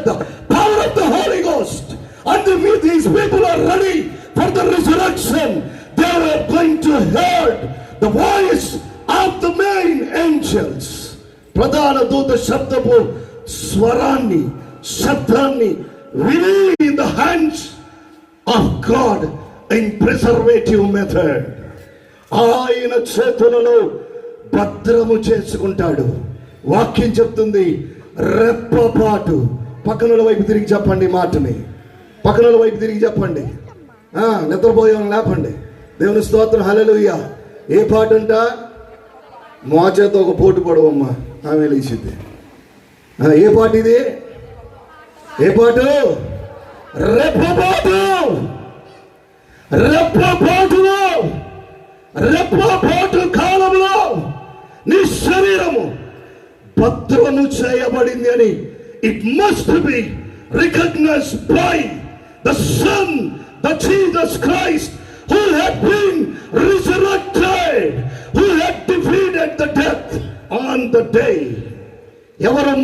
with the power of the Holy Ghost. And these people are ready for the resurrection. They are going to hear the voice of the main angels. ప్రధాన దూత శబ్దపు స్వరాన్ని శబ్దాన్ని విని in the hands of God in preservative method. ఆయన చేతులలో భద్రము చేసుకుంటాడు. వాక్యం చెప్తుంది రెప్పపాటు. పక్కనుల వైపు తిరిగి చెప్పండి మాటని. పక్కనుల వైపు తిరిగి చెప్పండి. నిద్రపోయాను లేపండి. దేవుని స్తోత్రం, హల్లెలూయా. ఏ పాట అంట? మా చేత ఒక పోటు పడవమ్మా, ఆమె లేచింది. ఏ పాట ఇది? ఏ పాటు? రెప్పపాటు. రెప్పపాటులో, రెప్పపాటు కాలంలో నీ శరీరము భద్రము చేయబడింది అని it must be recognized by the Son, the Jesus Christ, who had been resurrected, who had defeated the death on the day. ఎవరు